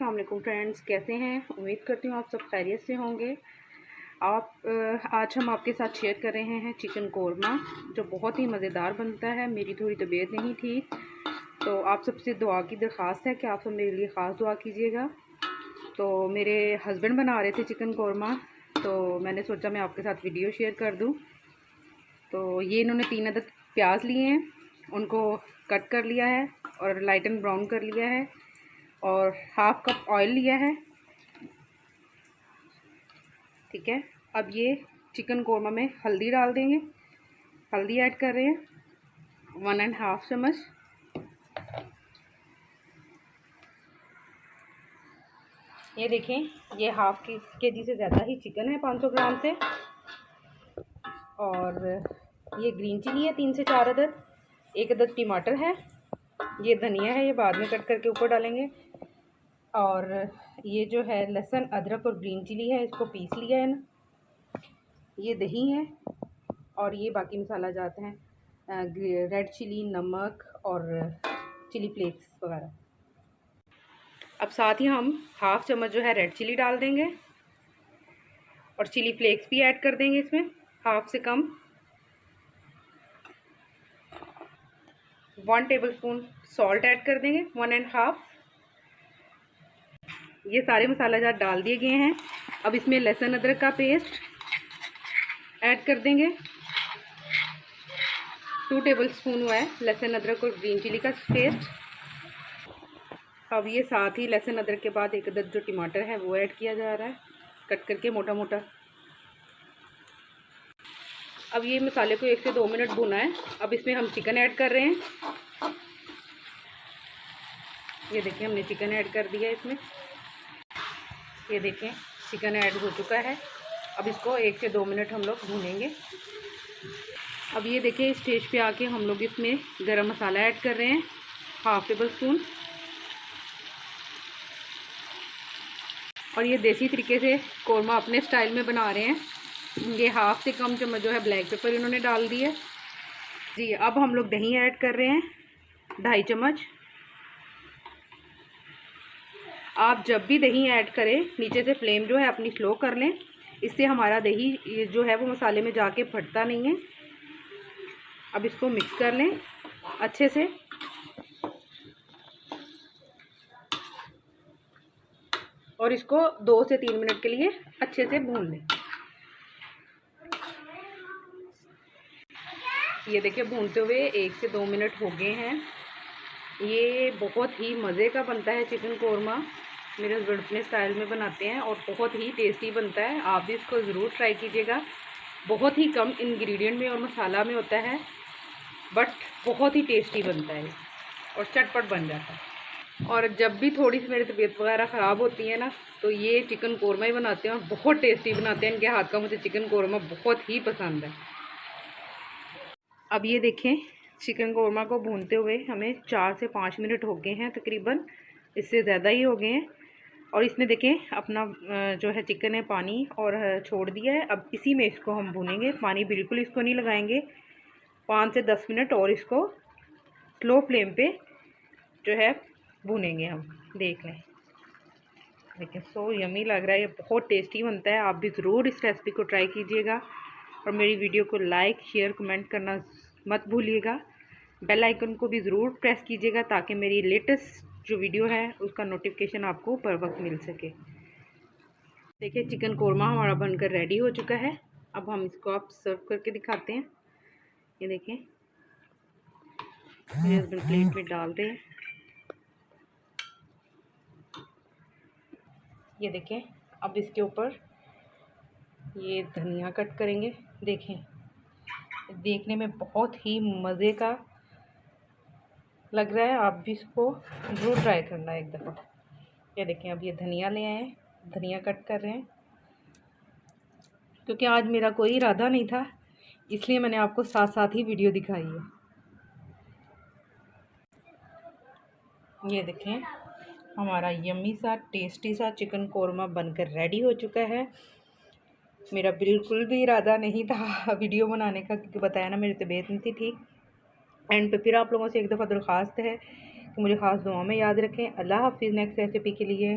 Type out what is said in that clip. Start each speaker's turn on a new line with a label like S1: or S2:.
S1: अस्सलाम वालेकुम फ्रेंड्स, कैसे हैं? उम्मीद करती हूँ आप सब खैरियत से होंगे। आज हम आपके साथ शेयर कर रहे हैं चिकन कोरमा, जो बहुत ही मज़ेदार बनता है। मेरी थोड़ी तबीयत नहीं ठीक, तो आप सबसे दुआ की दरख्वास्त है कि आप सब मेरे लिए ख़ास दुआ कीजिएगा। तो मेरे हस्बैंड बना रहे थे चिकन कोरमा, तो मैंने सोचा मैं आपके साथ वीडियो शेयर कर दूँ। तो ये इन्होंने 3 अदद प्याज लिए हैं, उनको कट कर लिया है और लाइटन ब्राउन कर लिया है, और हाफ कप ऑयल लिया है। ठीक है, अब ये चिकन कोरमा में हल्दी डाल देंगे। हल्दी ऐड कर रहे हैं 1.5 चम्मच। ये देखें, ये हाफ केजी से ज़्यादा ही चिकन है, 500 ग्राम से। और ये ग्रीन चिली है 3 से 4 अदद। 1 अदद टमाटर है। ये धनिया है, ये बाद में कट करके ऊपर डालेंगे। और ये जो है लहसुन, अदरक और ग्रीन चिली है, इसको पीस लिया है ना। ये दही है, और ये बाकी मसाला जाते हैं, रेड चिली, नमक और चिली फ्लेक्स वगैरह। अब साथ ही हम हाफ चम्मच जो है रेड चिली डाल देंगे, और चिली फ्लेक्स भी ऐड कर देंगे इसमें, हाफ से कम। 1 टेबलस्पून सॉल्ट ऐड कर देंगे, 1.5। ये सारे मसाला जात डाल दिए गए हैं। अब इसमें लहसुन अदरक का पेस्ट ऐड कर देंगे। 2 टेबलस्पून हुआ है लहसुन अदरक और ग्रीन चिली का पेस्ट। अब ये साथ ही लहसुन अदरक के बाद 1 अदद जो टमाटर है वो ऐड किया जा रहा है, कट करके मोटा मोटा। अब ये मसाले को 1 से 2 मिनट भुना है। अब इसमें हम चिकन ऐड कर रहे हैं। ये देखिए, हमने चिकन ऐड कर दिया इसमें। ये देखें, चिकन ऐड हो चुका है। अब इसको 1 से 2 मिनट हम लोग भूनेंगे। अब ये देखिए, इस स्टेज पे आके हम लोग इसमें गरम मसाला ऐड कर रहे हैं, हाफ टेबल स्पून। और ये देसी तरीके से कोरमा अपने स्टाइल में बना रहे हैं। ये हाफ से कम चम्मच जो है ब्लैक पेपर इन्होंने डाल दी है जी। अब हम लोग दही ऐड कर रहे हैं 2.5 चम्मच। आप जब भी दही ऐड करें, नीचे से फ्लेम जो है अपनी स्लो कर लें, इससे हमारा दही जो है वो मसाले में जाके फटता नहीं है। अब इसको मिक्स कर लें अच्छे से, और इसको 2 से 3 मिनट के लिए अच्छे से भून लें। ये देखिए, भूनते हुए 1 से 2 मिनट हो गए हैं। ये बहुत ही मज़े का बनता है चिकन कोरमा। मेरे हस्बैंड अपने स्टाइल में बनाते हैं और बहुत ही टेस्टी बनता है। आप भी इसको ज़रूर ट्राई कीजिएगा। बहुत ही कम इंग्रेडिएंट में और मसाला में होता है, बट बहुत ही टेस्टी बनता है और चटपट बन जाता है। और जब भी थोड़ी सी मेरी तबीयत वगैरह ख़राब होती है ना, तो ये चिकन कोरमा ही बनाते हैं और बहुत टेस्टी बनाते हैं। इनके हाथ का मुझे चिकन कोरमा बहुत ही पसंद है। अब ये देखें, चिकन कोरमा को भूनते हुए हमें 4 से 5 मिनट हो गए हैं तकरीबन, इससे ज़्यादा ही हो गए हैं। और इसमें देखें, अपना जो है चिकन है पानी और छोड़ दिया है। अब इसी में इसको हम भूनेंगे, पानी बिल्कुल इसको नहीं लगाएंगे। 5 से 10 मिनट और इसको स्लो फ्लेम पे जो है भूनेंगे हम। देख लें, देखिए सो यमी लग रहा है, ये बहुत टेस्टी बनता है। आप भी ज़रूर इस रेसिपी को ट्राई कीजिएगा, और मेरी वीडियो को लाइक, शेयर, कमेंट करना मत भूलिएगा। बेल आइकन को भी ज़रूर प्रेस कीजिएगा, ताकि मेरी लेटेस्ट जो वीडियो है उसका नोटिफिकेशन आपको बर वक्त मिल सके। देखिए, चिकन कोरमा हमारा बनकर रेडी हो चुका है। अब हम इसको आप सर्व करके दिखाते हैं। ये देखें, मेरे हस्बैंड प्लेट में डाल रहे हैं। ये देखें, अब इसके ऊपर ये धनिया कट करेंगे। देखें, देखने में बहुत ही मज़े का लग रहा है। आप भी इसको ज़रूर ट्राई करना एक दफ़ा। ये देखें, अब ये धनिया ले आए हैं, धनिया कट कर रहे हैं। क्योंकि आज मेरा कोई इरादा नहीं था, इसलिए मैंने आपको साथ साथ ही वीडियो दिखाई है। ये देखें, हमारा यम्मी सा टेस्टी सा चिकन कोरमा बनकर रेडी हो चुका है। मेरा बिल्कुल भी इरादा नहीं था वीडियो बनाने का, क्योंकि बताया ना मेरी तबीयत नहीं थी ठीक। एंड पे फिर आप लोगों से एक दफ़ा दरख्वास्त है कि मुझे ख़ास दुआओं में याद रखें। अल्लाह हाफ़िज़। नेक्स्ट रेसिपी के लिए।